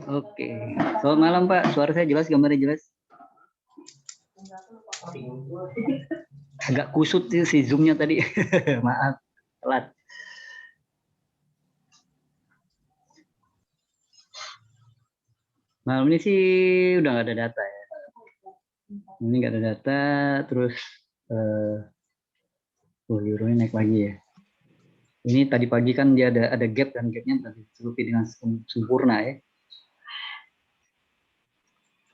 Oke, selamat malam Pak. Suara saya jelas, gambarnya jelas. Agak kusut sih si zoomnya tadi. Maaf, telat. Malam ini sih udah nggak ada data ya. Ini nggak ada data, terus euronya naik lagi ya. Ini tadi pagi kan dia ada gap dan gapnya tertutupi dengan sempurna ya.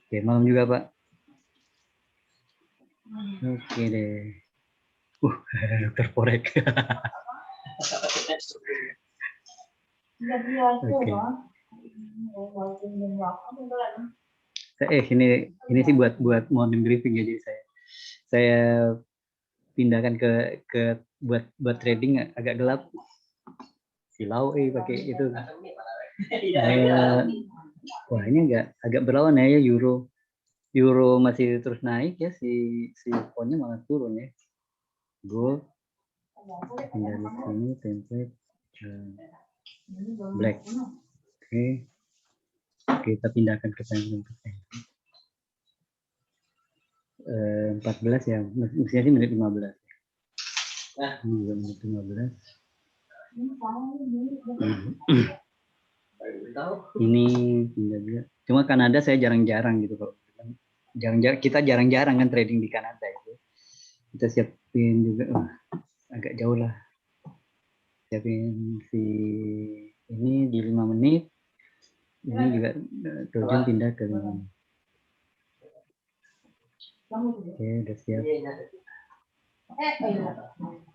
Oke, malam juga Pak. Oke deh. Dokter Porek. Oke. Ini sih buat morning briefing ya, jadi saya pindahkan ke buat trading agak gelap. Silau pakai itu. Wah ini agak berlawan ya, euro masih terus naik ya, si poundnya malah turun ya. Gold dari sini template black. Oke. Kita pindahkan ke time frame 14 ya, mestinya sih menit 15. Ini juga menit 15. Ini pindah juga. Cuma Kanada saya jarang-jarang gitu kok. Kita jarang-jarang kan trading di Kanada itu. Kita siapin juga, agak jauh lah. Siapin ini di 5 menit. Ini juga Dow pindah ke 5 menit. Oke, udah siap.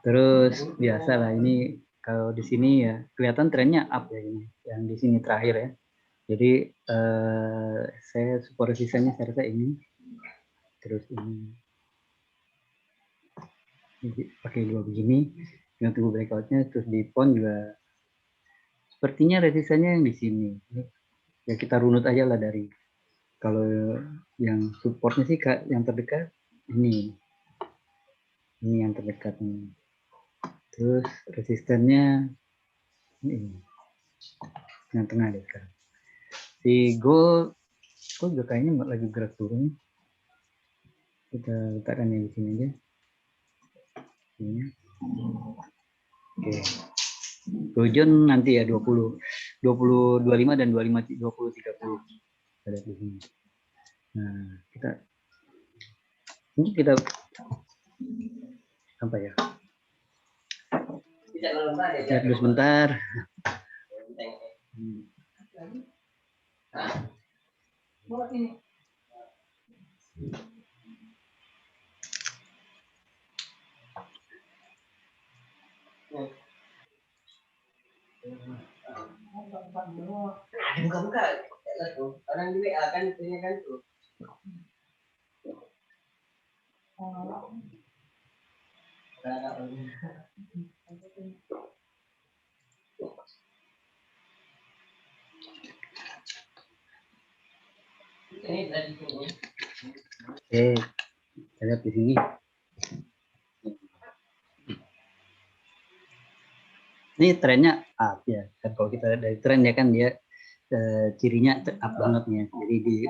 Terus biasa lah ini kalau di sini ya kelihatan trennya up ya ini. Yang di sini terakhir ya. Jadi saya support resistance-nya saya rasa ini. Terus ini pakai dua begini. Dengan tunggu breakout-nya, terus di pon juga sepertinya resistannya yang di sini. Ya kita runut aja lah dari, kalau yang supportnya sih yang terdekat ini yang terdekat nih. Terus resistannya ini yang tengah deh sekarang. Si gold juga kayaknya lagi gerak turun. Kita letakkan yang di sini aja. Ini. Oke. Dojon nanti ya 20, 25 dan 25, 20, 30 ada di sini. Nah, ini kita apa ya? Lihat dulu sebentar. Buka-buka orang di WA kan itunya kan tuh. Oke, kita lihat di sini. Ini trennya up ya. Kan kalau kita lihat dari tren ya kan dia cirinya up banget nih. Jadi di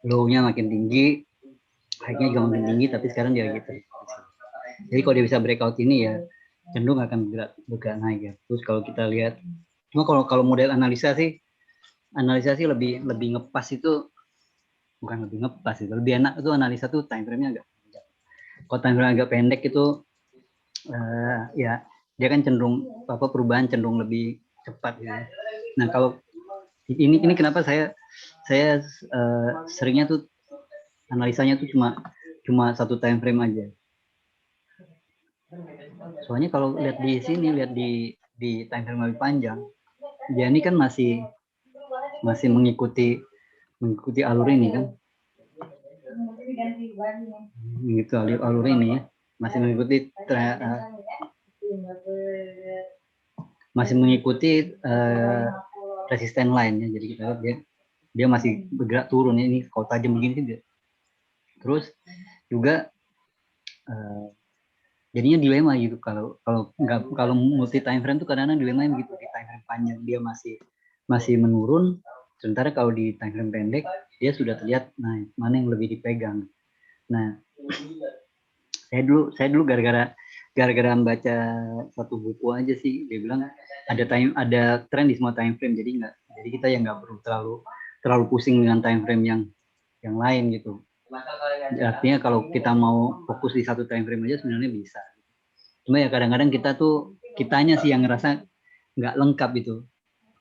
low-nya makin tinggi, high-nya juga makin tinggi, tapi sekarang dia gitu. Jadi kalau dia bisa breakout ini ya cenderung akan bergerak naik ya. Terus kalau kita lihat, cuma kalau model analisa sih lebih ngepas itu, bukan lebih ngepas itu, lebih enak itu analisa tuh time frame-nya agak panjang. Kalau time frame agak pendek itu ya dia kan cenderung perubahan cenderung lebih cepat ya. Nah kalau ini kenapa saya seringnya tuh analisanya tuh cuma satu time frame aja. Soalnya kalau lihat di sini, lihat di time frame lebih panjang, dia ini kan masih mengikuti alur ini kan. Gitu alur ini ya, masih mengikuti resisten line ya. Jadi kita lihat dia masih bergerak turun ya. Ini kalau tajam begini sih dia. Terus juga jadinya dilema gitu kalau multi time frame tuh kadang-kadang dilema gitu. Di time frame panjang dia masih menurun, Sementara kalau di time frame pendek dia sudah terlihat naik, mana yang lebih dipegang. Nah, saya dulu gara-gara membaca satu buku aja sih, dia bilang ada tren di semua time frame, jadi kita yang nggak perlu terlalu pusing dengan time frame yang lain gitu. Artinya kalau kita mau fokus di satu time frame aja sebenarnya bisa. Cuma ya kadang-kadang kitanya sih yang ngerasa nggak lengkap itu.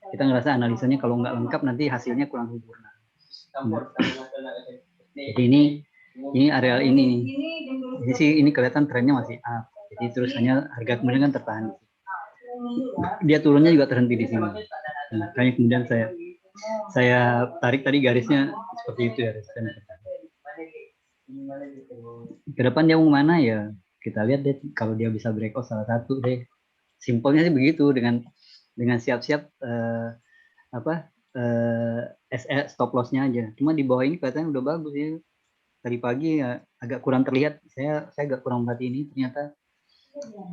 Kita ngerasa analisanya kalau nggak lengkap nanti hasilnya kurang sempurna. Jadi ini areal ini nih. Jadi sih ini kelihatan trennya masih up. Jadi terus hanya harga kemudian kan tertahan. Dia turunnya juga terhenti di sini. Nah, makanya kemudian saya tarik tadi garisnya seperti itu ya. Ke depan dia mau mana ya? Kita lihat deh kalau dia bisa breakout salah satu deh. Simpelnya sih begitu dengan siap-siap stop lossnya aja. Cuma di bawah ini kelihatannya udah bagus ya. Tadi pagi ya, agak kurang terlihat. Saya agak kurang perhati ini. Ternyata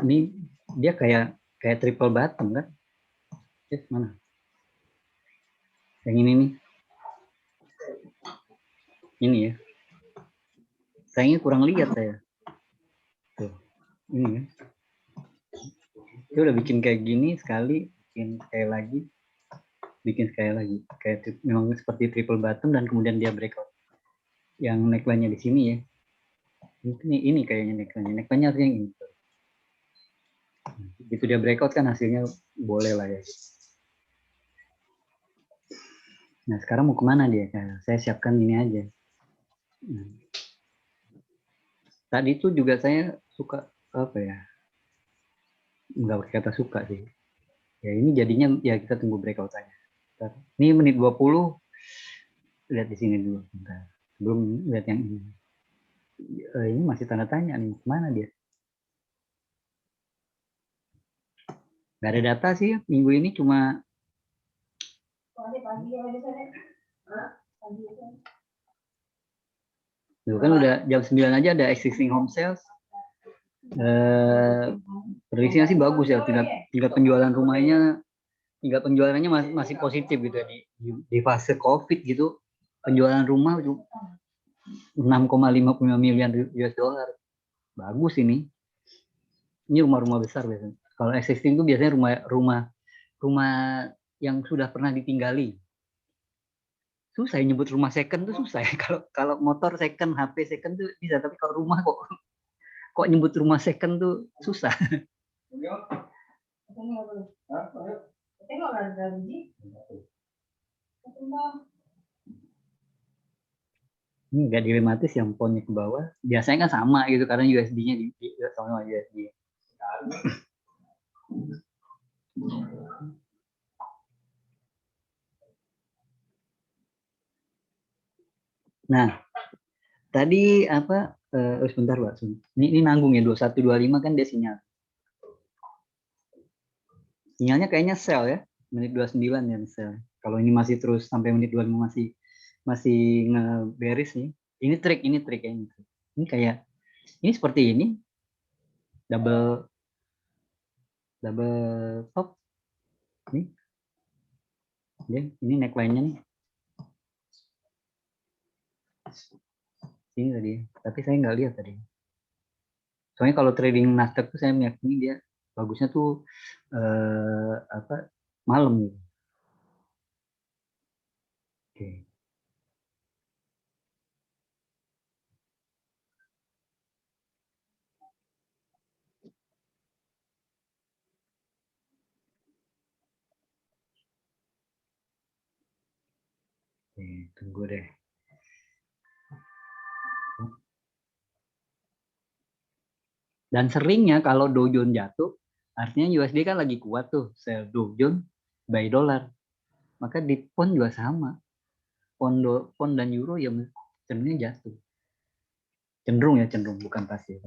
ini dia kayak triple bottom kan? Mana? Yang ini nih. Ini ya. Kayaknya kurang lihat saya. Tuh. Ini ya. Dia udah bikin kayak gini sekali, bikin sekali lagi. Kayak memang seperti triple bottom dan kemudian dia breakout. Yang neckline-nya di sini ya. Ini kayaknya neckline-nya harusnya ini. Begitu dia breakout kan hasilnya boleh lah ya. Nah sekarang mau kemana dia? Nah, saya siapkan ini aja. Nah, tadi itu juga saya suka apa ya? Enggak pakai kata suka sih. Ya ini jadinya ya kita tunggu breakout aja. Ini menit 20. Lihat di sini dulu. Bentar. Belum lihat yang ini. Ini masih tanda tanya nih. Kemana dia? Nggak ada data sih. Minggu ini cuma Duh, kan udah jam 9 aja ada existing home sales. Prediksinya sih bagus ya. Tingkat penjualannya masih positif gitu ya di fase COVID gitu. Penjualan rumah 6,55 miliar US dollar. Bagus ini. Ini rumah-rumah besar biasanya. Kalau existing itu biasanya rumah yang sudah pernah ditinggali. Susah ya nyebut rumah second tuh susah ya. Kalau motor second, HP second tuh bisa, tapi kalau rumah kok nyebut rumah second tuh susah. Ini nggak dilematis yang poundnya ke bawah. Biasanya kan sama gitu karena USD-nya sama USD. Nah, tadi apa? Sebentar Pak. Ini nanggung ya 2125 kan dia sinyal. Sinyalnya kayaknya sell ya. Menit 29 ya sell. Kalau ini masih terus sampai menit 25 masih ngeberis nih. Ini trik ya ini. Ini kayak ini seperti ini. Double top. Nih. Ini neckline-nya nih. Ini tadi. Tapi saya nggak lihat tadi. Soalnya kalau trading Nasdaq tuh saya meyakini dia bagusnya tuh malam gitu. Oke. Oke, tunggu deh. Dan seringnya kalau Dow Jones jatuh, artinya USD kan lagi kuat tuh, sell Dow Jones, buy dolar. Maka di pound juga sama. Pound dan euro ya cenderungnya jatuh. Cenderung bukan pasti.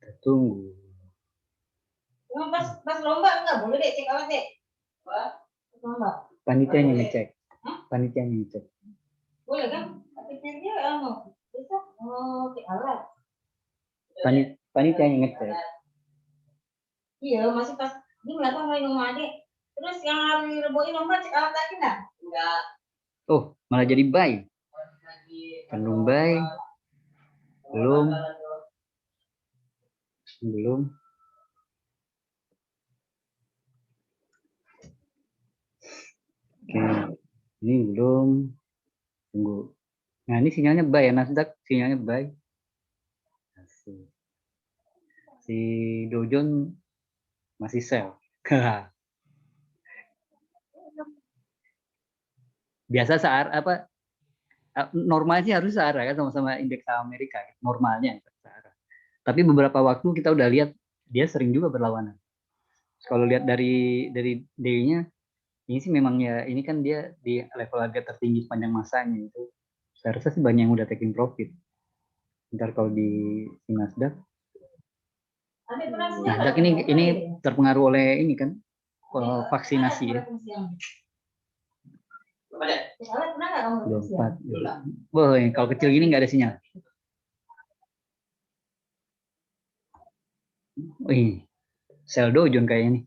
Kita tunggu. Pas lomba enggak boleh deh cek awas deh. Panitia yang ngecek. Panitia yang ngecek. Boleh kan? Pikirnya bisa ke alat. Panitia yang ngecek. Iya, masih pas dia nggak tahu minum adik. Terus yang hari reboin nomor cek alat lagi nggak? Enggak. Oh, malah jadi bayi. Kandung bayi. Belum. Oke, ini belum. Tunggu. Nah, ini sinyalnya baik ya, Nasdaq sinyalnya baik. Si Dojon masih sell. Biasa apa normalnya sih harus searah kan sama-sama indeks saham Amerika normalnya searah. Tapi beberapa waktu kita udah lihat dia sering juga berlawanan. Kalau lihat dari day-nya ini sih memang ya ini kan dia di level harga tertinggi sepanjang masanya itu. Saya rasa sih banyak yang udah taking profit. Ntar kalau di Nasdaq ini terpengaruh oleh ini kan vaksinasi ya. 24. Wah, kalau kecil gini nggak ada sinyal. Wih, sell Dojon kayaknya nih.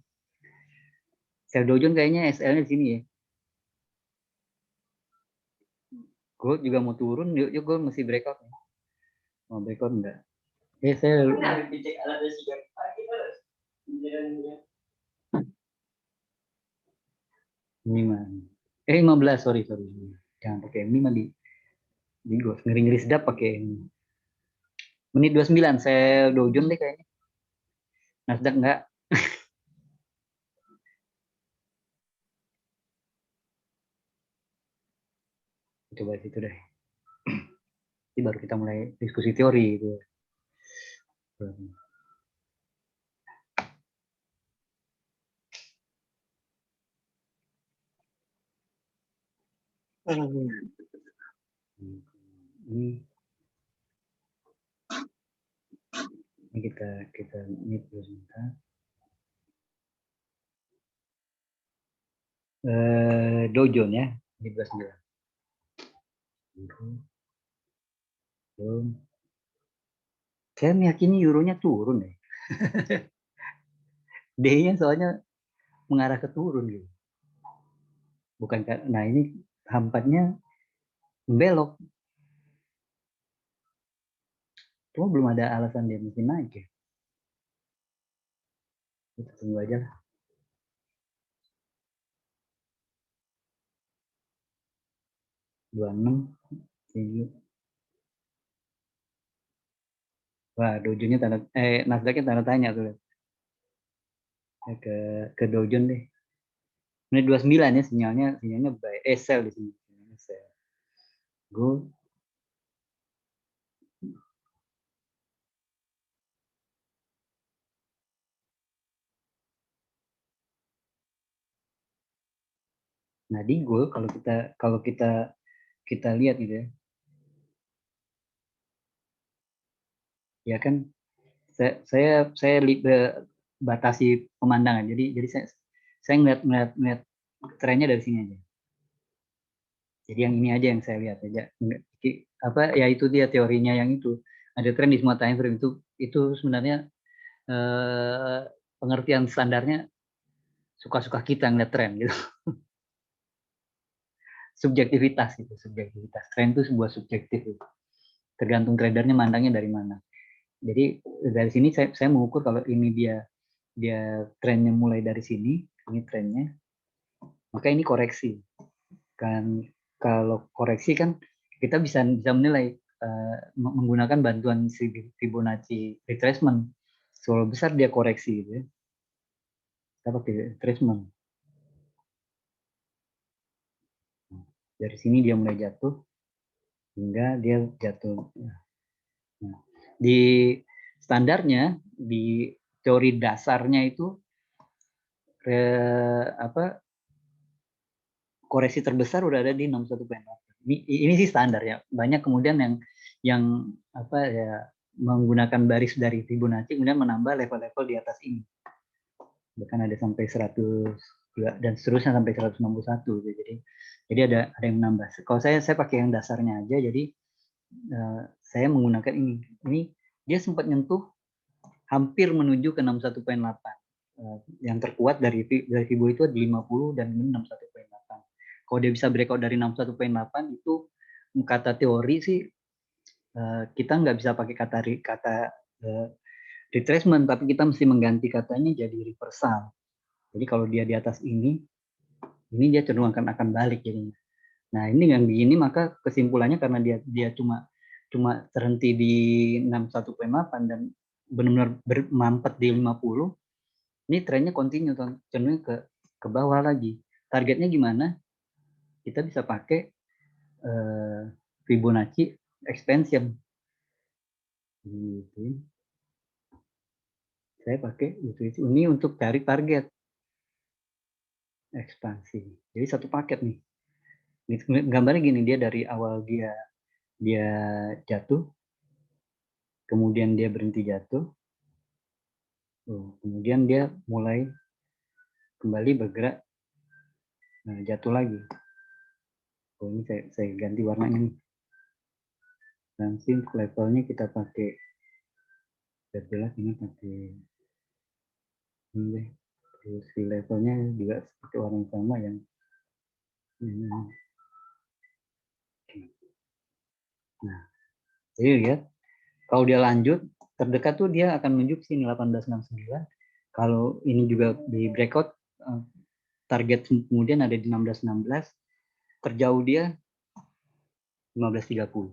Sell Dojon kayaknya SL-nya di sini ya. Gold juga mau turun, yuk gold mesti breakout. Mau breakout enggak? Saya Mima. 15, sorry. Jangan pakai Mima di gold. Ngeri-ngeri sedap pakai menit 29, sell Dojon deh kayaknya. Nasdaq enggak. Coba situ deh. Ini baru kita mulai diskusi teori gitu. Ini kita mute dulu sebentar. Dojon ya, ini 29. Belum. Saya meyakini euronya turun deh. D-nya soalnya mengarah ke turun gitu. Bukan, nah ini hampatnya membelok. Cuma belum ada alasan dia mesti naik ya. Kita tunggu aja lah. Dua enam tinggi. Wah, dojonya Nasdaqnya tanda tanya tuh. Ke dojon deh. Ini 29 ya sinyalnya baik. Sell di sini. Sell. Go. Nah, di gold kalau kita lihat gitu ya. Ya kan saya batasi pemandangan. Jadi saya ngeliat trennya dari sini aja. Jadi yang ini aja yang saya lihat aja. Apa ya itu dia teorinya yang itu. Ada tren di semua time frame itu sebenarnya pengertian standarnya suka-suka kita ngeliat tren gitu. Subjektivitas gitu, subjektivitas. Tren itu sebuah subjektif gitu. Tergantung tradernya mandangnya dari mana. Jadi dari sini saya mengukur kalau ini dia trennya mulai dari sini, ini trennya, maka ini koreksi. Kan kalau koreksi kan kita bisa menilai menggunakan bantuan Fibonacci retracement. Soal besar dia koreksi gitu ya. Kita pakai retracement. Dari sini dia mulai jatuh hingga dia jatuh. Nah, di standarnya di teori dasarnya itu koreksi terbesar udah ada di 61.8. Ini sih standar ya. Banyak kemudian yang apa ya menggunakan baris dari Fibonacci kemudian menambah level-level di atas ini. Bahkan ada sampai 100 dan seterusnya sampai 161 gitu. Jadi ada yang menambah. Kalau saya pakai yang dasarnya aja, jadi saya menggunakan ini. Ini dia sempat nyentuh hampir menuju ke 61.8. Yang terkuat dari Fibo itu ada 50 dan 61.8. Kalau dia bisa breakout dari 61.8 itu kata teori sih kita nggak bisa pakai kata retracement, tapi kita mesti mengganti katanya jadi reversal. Jadi kalau dia di atas ini dia cenderung akan balik jadinya. Nah ini yang begini maka kesimpulannya karena dia cuma terhenti di 61.8 dan benar-benar mampet di 50, ini trennya continue cenderung ke bawah lagi. Targetnya gimana? Kita bisa pakai Fibonacci expansion. Gitu. Saya pakai ini untuk cari target ekspansi. Jadi satu paket nih. Gambarnya gini, dia dari awal dia jatuh, kemudian dia berhenti jatuh, kemudian dia mulai kembali bergerak, jatuh lagi. Ini saya ganti warnanya nih. Nanti levelnya kita pakai, biar jelas ini pakai ini deh. Terus si levelnya juga seperti warna yang sama yang nah, jadi lihat kalau dia lanjut terdekat tuh dia akan menunjuk sini 1869. Kalau ini juga di breakout target kemudian ada di 1616, terjauh dia 1530.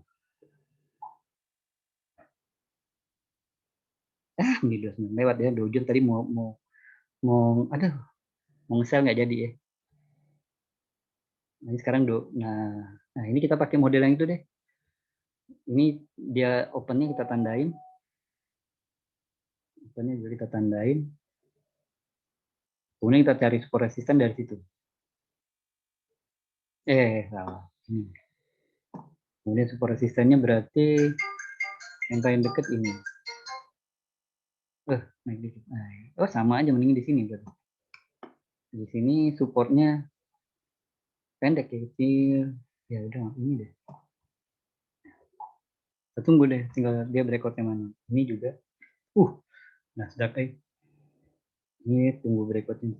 Lewat ya Dow Jones tadi mau nge-sell nggak jadi ya. Nah, sekarang nah ini kita pakai model yang itu deh. Ini dia opennya kita tandain. Opennya juga kita tandain. Kemudian kita cari support resisten dari situ. Salah. Kemudian support resistennya berarti yang paling deket ini. Naik dikit. Oh sama aja, mending di sini berarti. Di sini supportnya pendek ya, kecil. Ya udah ini deh. Kita tunggu deh, tinggal dia breakoutnya mana. Ini juga. Nasdaq ini tunggu breakoutin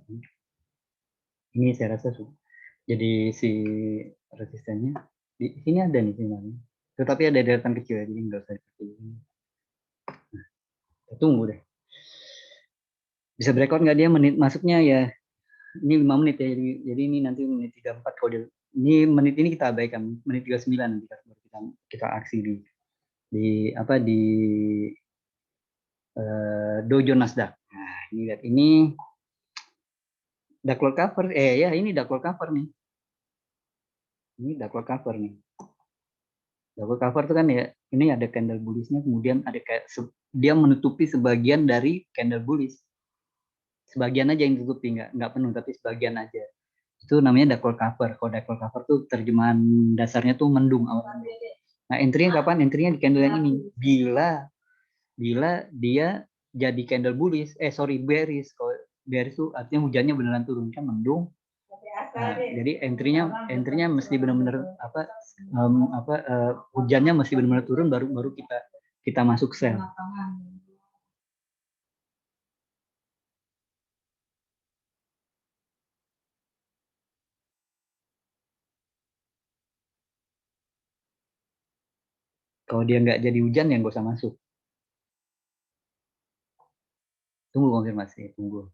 ini saya rasa jadi si resistennya di sini ada nih sebenarnya, tetapi ada deretan kecil ya, jadi nggak usah seperti ini. Kita tunggu deh bisa breakout nggak dia, menit masuknya ya ini 5 menit ya, jadi ini nanti menit 34. Kalau dia ini menit ini kita abaikan, menit 39 nanti kita aksi di Dow Jones Nasdaq. Nah ini lihat, ini Duckworth cover, ini Duckworth cover nih. Ini Duckworth cover nih. Duckworth cover itu kan ya, ini ada candle bullish-nya, kemudian ada kayak dia menutupi sebagian dari candle bullish. Sebagian aja yang ditutupi, nggak penuh, tapi sebagian aja. Itu namanya Duckworth cover. Kalau Duckworth cover tuh terjemahan dasarnya tuh mendung. Nah, entry-nya kapan? Entry-nya di candle yang ini. Bila dia jadi candle bullish, bearish. Kalau bearish itu artinya hujannya beneran turun, kan mendung. Nah, jadi entry-nya mesti benar-benar hujannya mesti benar-benar turun, baru kita masuk sell. Kalau dia nggak jadi hujan ya nggak usah masuk. Tunggu konfirmasi, tunggu.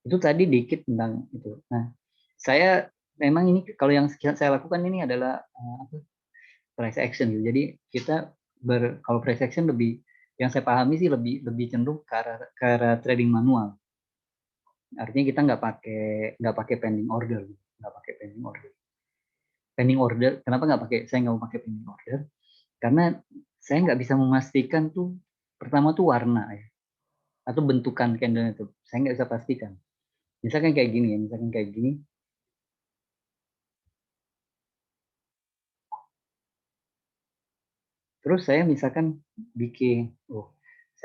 Itu tadi dikit tentang itu. Nah, saya memang ini kalau yang saya lakukan ini adalah price action. Jadi kita kalau price action lebih, yang saya pahami sih lebih cenderung ke arah trading manual. Artinya kita nggak pakai pending order, Pending order, kenapa saya nggak mau pakai pending order? Karena saya nggak bisa memastikan tuh, pertama tuh warna ya, atau bentukan candle itu, saya nggak bisa pastikan. Misalkan kayak gini. Terus saya misalkan bikin,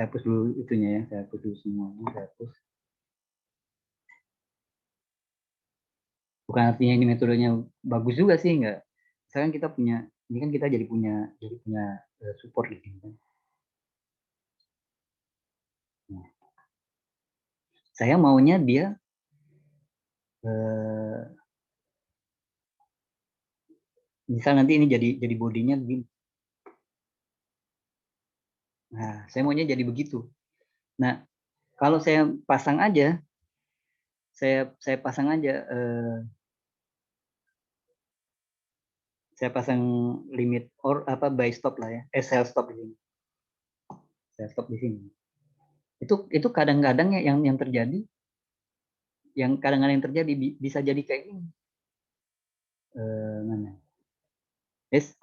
Saya hapus dulu itunya ya, saya hapus dulu semuanya, saya hapus. Bukan artinya ini metodenya bagus juga sih, enggak. Misalkan kita punya, ini kan kita jadi punya support di sini kan. Nah, saya maunya dia misal nanti ini jadi bodinya begini. Nah, saya maunya jadi begitu. Nah, kalau saya pasang aja, saya pasang aja, saya pasang limit or apa buy stop lah ya, sell stop di sini, sell stop di sini. Itu kadang-kadang yang terjadi, yang kadang-kadang yang terjadi bisa jadi kayak ini. Mana? Yes,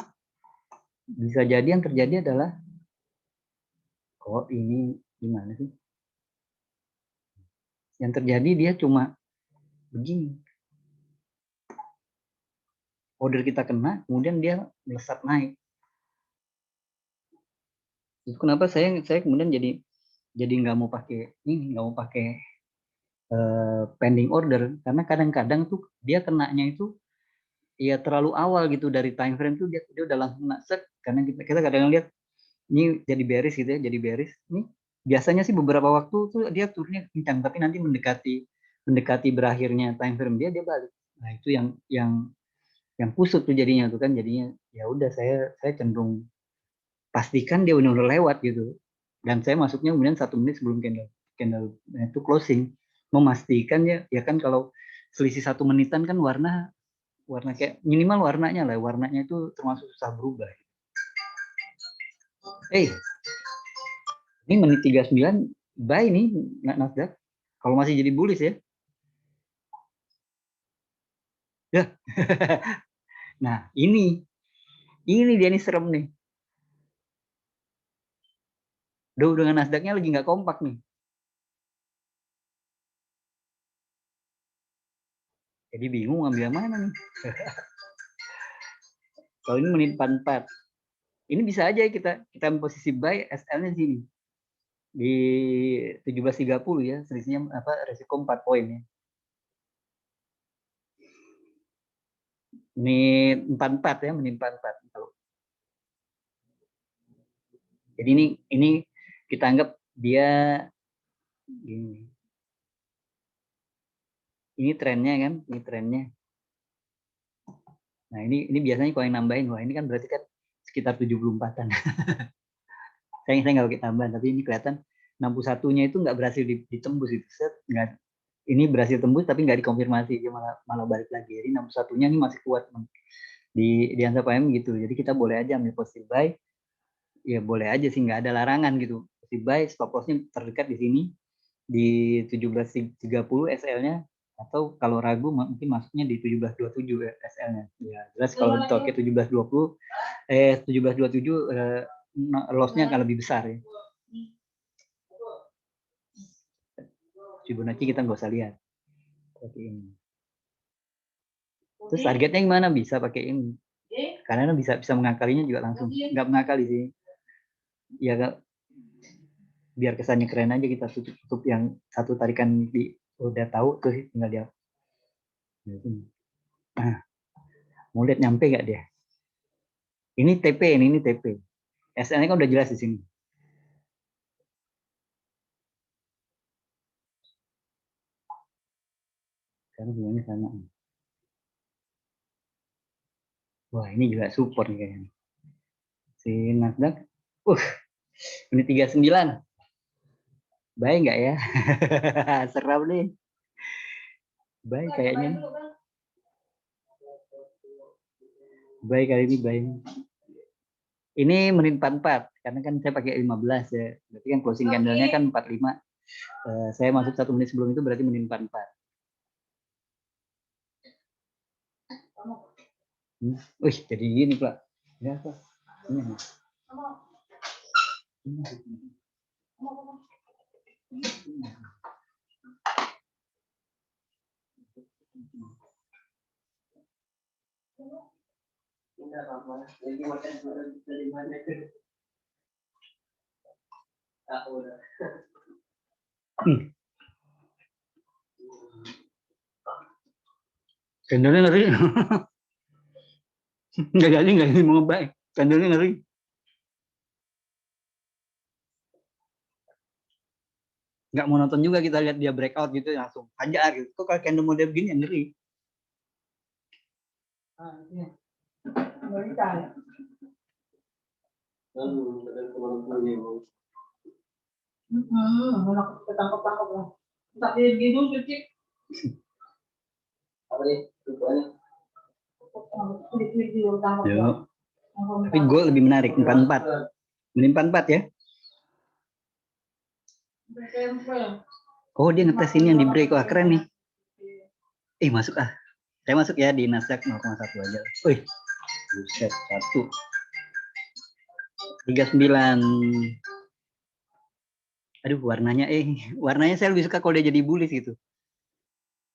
bisa jadi yang terjadi adalah, kok ini gimana sih? Yang terjadi dia cuma begini. Order kita kena, kemudian dia melesat naik. Itu kenapa saya kemudian jadi nggak mau pakai ini, nggak mau pakai pending order, karena kadang-kadang tuh dia kenanya itu ya terlalu awal gitu dari time frame tuh dia udah langsung kena set, karena kita kadang lihat ini jadi bearish gitu ya, jadi bearish. Ini biasanya sih beberapa waktu tuh dia turunnya kencang, tapi nanti mendekati berakhirnya time frame dia balik. Nah, itu yang kusut tuh jadinya tuh kan, jadinya ya udah saya cenderung pastikan dia benar-benar lewat gitu. Dan saya masuknya kemudian 1 menit sebelum candle itu closing, memastikan ya kan kalau selisih 1 menitan kan warna kayak minimal warnanya itu termasuk susah berubah. Ini menit 39 buy nih Nasdaq. Kalau masih jadi bullish ya. Ya. Nah, ini dia nih serem nih. Duh, dengan Nasdaqnya lagi nggak kompak nih. Jadi bingung ngambil yang mana nih. Kalau ini menit 44. Ini bisa aja kita posisi buy SL-nya sini. Di 17.30 ya, selisihnya apa resiko 4 poin ya. Menit 44 ya, menit 44. Jadi ini kita anggap dia gini. Ini trennya kan, ini trennya. Nah, ini biasanya kalau yang nambahin, wah ini kan berarti kan sekitar 74-an. saya nggak pakai tambahan, tapi ini kelihatan 61-nya itu nggak berhasil ditembus itu. Nggak, ini berhasil tembus tapi nggak dikonfirmasi, dia malah balik lagi. Jadi 61-nya ini masih kuat di Hansa PM gitu. Jadi kita boleh aja ambil positive buy, ya boleh aja sih, nggak ada larangan gitu. Positive buy, stop loss-nya terdekat di sini di 17.30 SL-nya, atau kalau ragu mungkin masuknya di 17.27 SL-nya. Ya, jelas kalau ditokek 17.20 17.27 loss-nya akan lebih besar ya. Fibonacci kita nggak usah lihat. Seperti ini. Terus targetnya gimana? Bisa pakai ini. Karena bisa mengakalinya juga langsung. Nggak mengakali sih. Ya biar kesannya keren aja, kita tutup yang satu tarikan udah tahu tuh, tinggal dia. Nah, mau lihat nyampe nggak dia? Ini TP, ini TP. SL-nya kan udah jelas di sini. Sekarang semuanya sama. Wah, ini juga support nih kayaknya. Si Nasdaq, ini 39. Baik nggak ya? Seram nih. Baik kayaknya. Baik kali ini, baik. Ini menit 44, karena kan saya pakai 15 ya. Berarti kan closing candle-nya kan 45. Saya masuk 1 menit sebelum itu berarti menit 44. Wih, jadi gini, Pak. Ya, Pak. Ini. Candlenya ngeri. Nggak jadi mau ngebaik. Candlenya ngeri. Nggak mau nonton juga, kita lihat dia breakout gitu langsung hajar gitu. Kok kalau candle model begini yang ngeri. Ketangkep-tangkep lah. Tapi gitu cuci. Apa nih? Yo. Tapi gold lebih menarik 44. Mending 44 ya. Oh, dia ngetes ini yang di break. Wah, keren nih. Masuk ah. Saya masuk ya di Nasdaq 0,1 aja. Wih. Buset, 1. 39. Aduh, warnanya saya lebih suka kalau dia jadi bullish gitu.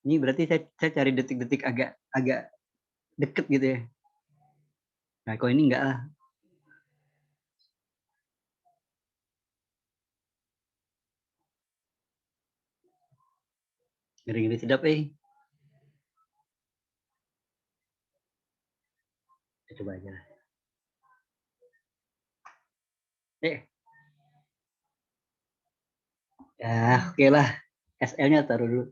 Ini berarti saya cari detik-detik agak deket gitu ya. Nah, kalau ini enggak lah. Ngeri-ngeri sedap Kita coba aja lah. Ya, oke lah. SL-nya taruh dulu.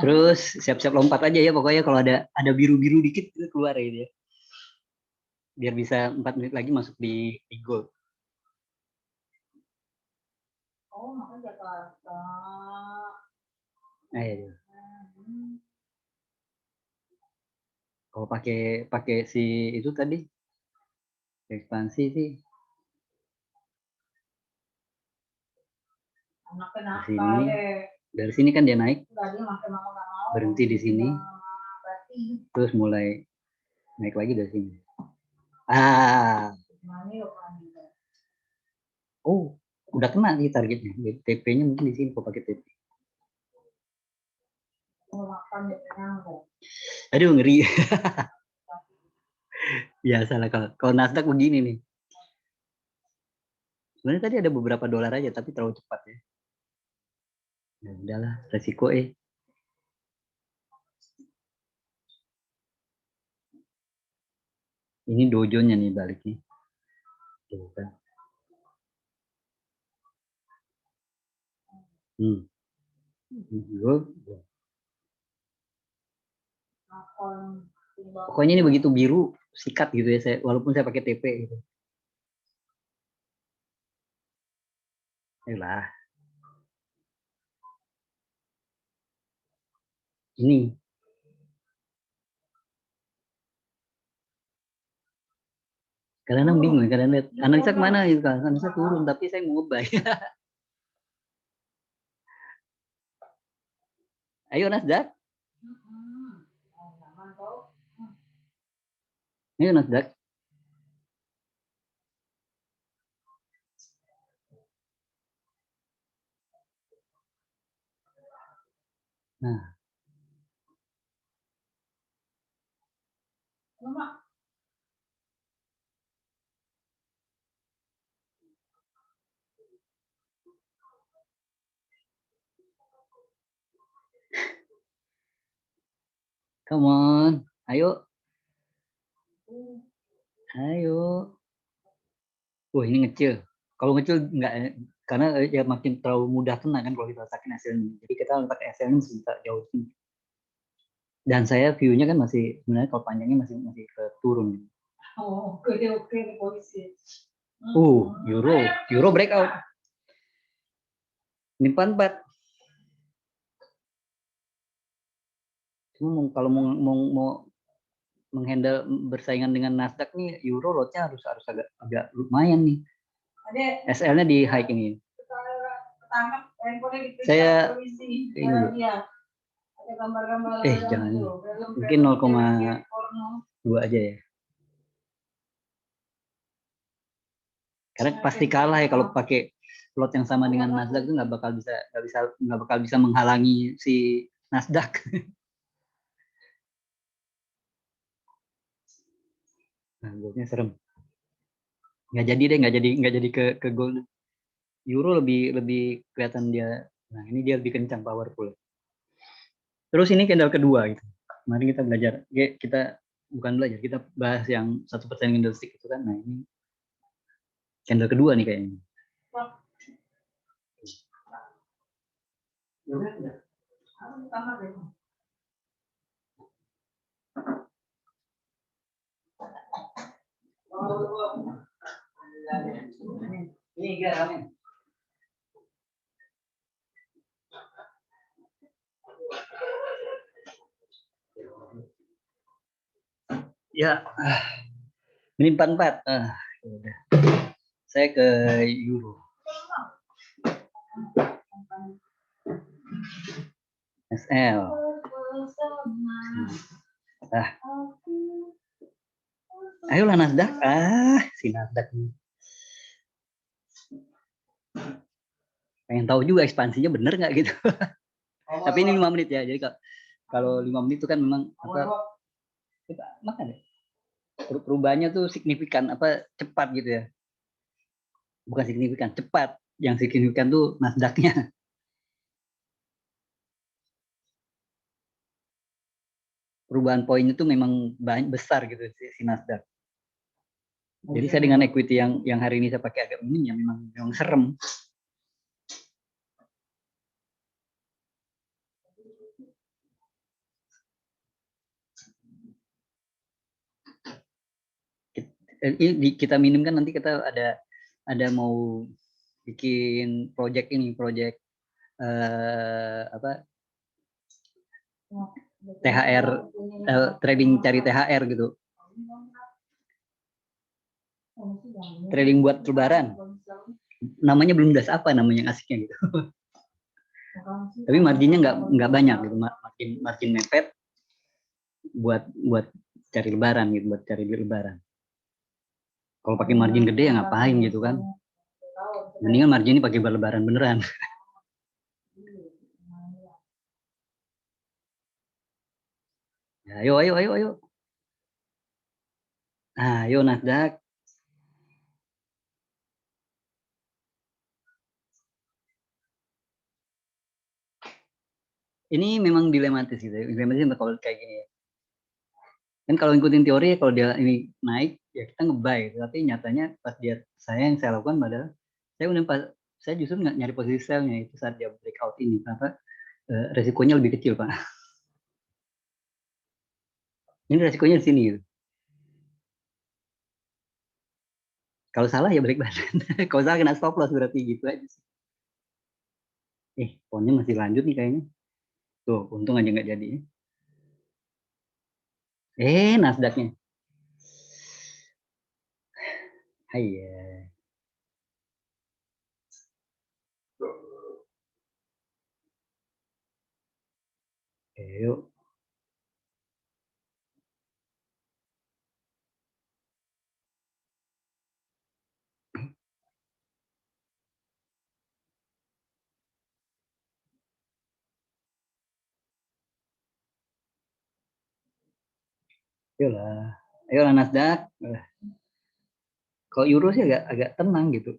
Terus siap-siap lompat aja ya, pokoknya kalau ada biru-biru dikit itu keluar ya. Biar bisa 4 menit lagi masuk di gold. Oh, makanya Jakarta. Ayo. Kalau pakai si itu tadi ekspansi sih. Dari sini kan dia naik. Berhenti di sini. Terus mulai naik lagi dari sini. Oh, udah kena nih targetnya. TP-nya mungkin di sini kalau pakai TP. Aduh, ngeri. Biasalah kalau Nasdaq begini nih. Sebenarnya tadi ada beberapa dolar aja, tapi terlalu cepat ya. Ya udahlah, resiko Ini dojonya nih balik nih. Tuh kan. Pokoknya ini begitu biru sikat gitu ya, walaupun saya pakai TP gitu. Ayolah. Ini. Kadang-kadang bingung, kadang lihat analisa kemana gitu kan, analisa turun, tapi saya mau buy. Ayo Nasdaq. Ayo Nasdaq. Nah. Come on, ayo. Ayo. Wah, ini ngecil. Kalau ngecil enggak, karena ya makin terlalu mudah kena kan kalau kita letakkan SL-nya. Jadi kita letak SL-nya bisa jauh sini. Dan saya view-nya kan masih sebenarnya kalau panjangnya masih ke turun. Oh, oke polisi. Euro breakout. Ini 44. Cuma kalau mau menghandle bersaingan dengan Nasdaq nih, euro lotnya harus agak lumayan nih. SL-nya di high ini. Saya jangan mungkin 0,2 aja ya. Karena pasti kalah ya kalau pakai lot yang sama dengan Nasdaq itu nggak bakal bisa menghalangi si Nasdaq. Nah, goldnya serem. Nggak jadi ke gold. Euro lebih kelihatan dia. Nah, ini dia lebih kencang powerful. Terus ini candle kedua gitu. Kemarin kita belajar, kita bukan belajar, kita bahas yang 1% candlestick itu kan. Nah, ini candle kedua nih kayaknya. Ini rame. Ya, ini 44. Udah. Saya ke euro. SL. Ayolah Nasdaq. Si Nasdaq ini. Pengen tahu juga ekspansinya bener nggak gitu. Tapi ini 5 menit ya. Jadi kalau 5 menit itu kan memang kita makan ya. Perubahannya tuh signifikan cepat gitu ya. Bukan signifikan, cepat. Yang signifikan tuh Nasdaq-nya. Perubahan poin itu memang besar gitu si Nasdaq. Jadi saya dengan equity yang hari ini saya pakai agak minim ya memang serem. Kita minim kan nanti kita ada mau bikin project THR trading cari THR gitu. Trading buat lebaran. Namanya belum das apa namanya asiknya gitu. Tapi marginnya nggak banyak gitu. Margin mepet buat cari lebaran gitu, buat cari di lebaran. Kalau pakai margin gede ya ngapain gitu kan. Mendingan margin ini pakai buat lebaran beneran. Ya, ayo. Ayo Nasdaq. Ini memang dilematis gitu. Dilematis kalau kayak gini ya. Kan kalau ngikutin teori kalau dia ini naik ya kita nge-buy, tapi nyatanya pas yang saya lakukan adalah saya justru nggak nyari posisi sell-nya itu saat dia breakout ini. Kenapa? Resikonya lebih kecil Pak. Ini resikonya di sini gitu. Kalau salah ya balik badan. Kalau salah kena stop loss berarti gitu aja sih. Poundnya masih lanjut nih kayaknya. Tuh, untung aja nggak jadi. Nasdaq-nya. Hai ya. Yuk. Ayolah Nasdaq. Kalau euro sih agak tenang gitu.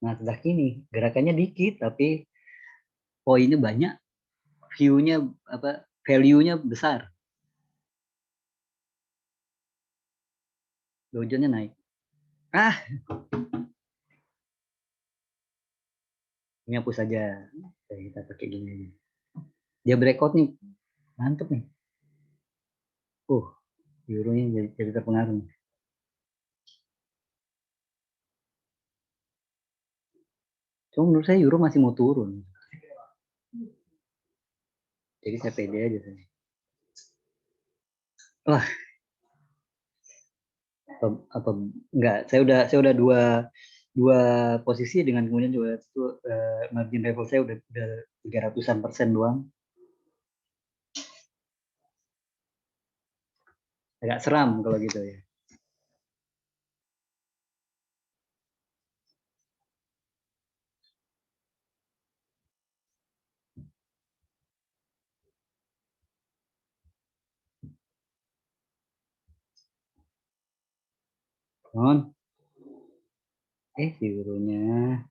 Nasdaq ini gerakannya dikit tapi poinnya banyak, value-nya besar. Dow Jones-nya naik. Ini hapus saja. Kita pakai gini. Dia breakout nih. Mantep nih. Euro-nya jadi terpengaruh. Cuma menurut saya euro masih mau turun. Jadi saya pede aja sih. Wah. Enggak, saya udah dua posisi dengan kemudian juga itu margin level saya udah 300% doang. Agak seram kalau gitu ya. Non. Si gurunya.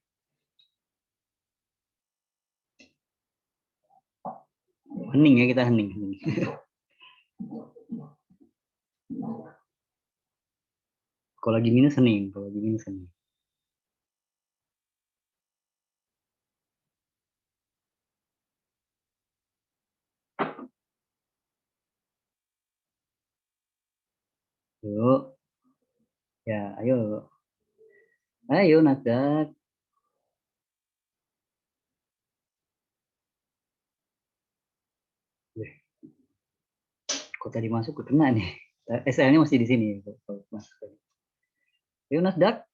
Hening ya, kita hening. Kalau lagi minus hening, kalau lagi minus hening. Yuk. Ya, ayo. Ayo, Nasdaq. Kok tadi masuk kena nih. SL-nya masih di sini. Ayo, Nasdaq.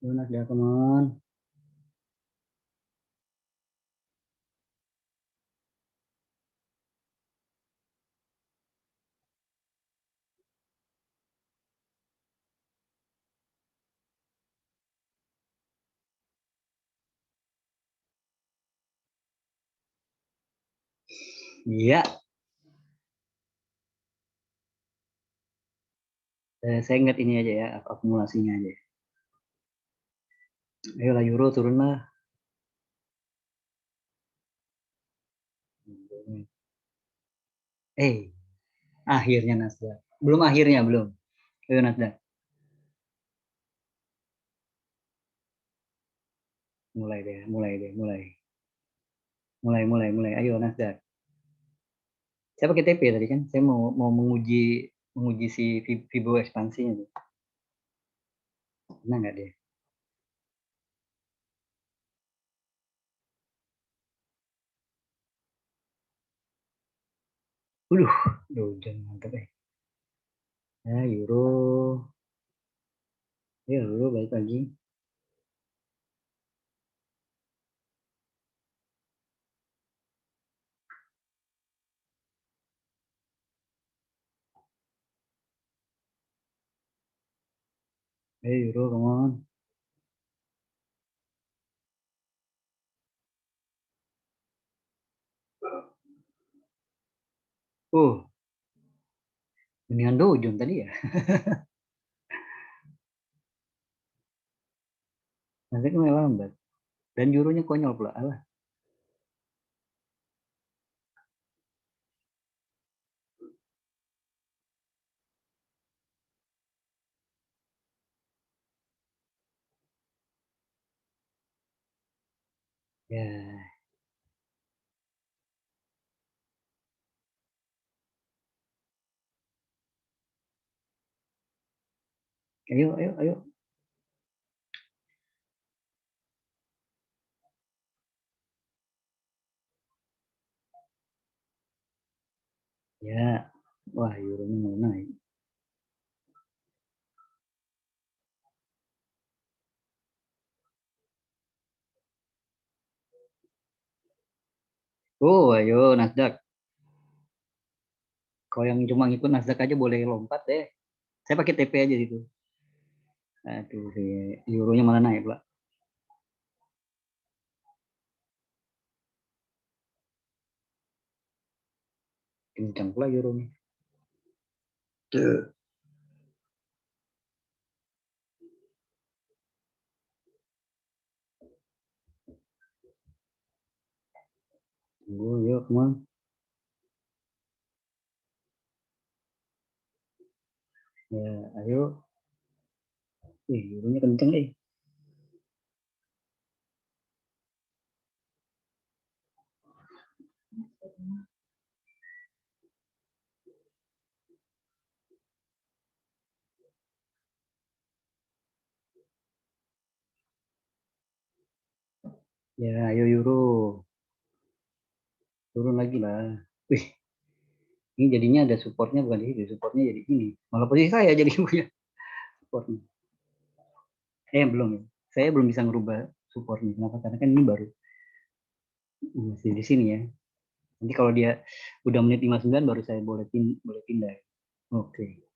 Ayo, Nasdaq, come on. Iya. Saya ingat ini aja ya, akumulasinya aja. Ayolah, euro turunlah. Akhirnya Nasdaq. Belum akhirnya, belum. Ayo, Nasdaq. Mulai deh, mulai deh, mulai. Mulai. Ayo, Nasdaq. Saya pakai TP tadi kan. Saya mau menguji si Fibo ekspansinya tuh. Benar nggak dia? Jangan mantap ya. Euro. Ya, euro balik lagi. Euro, come on. Mendingan Dojon tadi ya. Nanti kan memang lambat. Dan euronya konyol pula. Alah. Ya. Ayo. Ya. Wah, euronya mau naik. Ayo Nasdaq. Kalau yang cuma ngikut Nasdaq aja boleh lompat deh. Saya pakai TP aja gitu. Aduh, euronya malah naik pula. Kencang pula euronya. Tunggu, yuk, come on. Ya, ayo. Euronya kencang . Ya, ayo euro. Turun lagi lah. Ini jadinya ada supportnya bukan di situ. Supportnya jadi ini. Malah posisi saya jadi punya supportnya. Belum. Saya belum bisa ngerubah supportnya. Kenapa? Karena kan ini baru masih di sini ya. Nanti kalau dia udah menit 59 baru saya boleh pindah. Oke.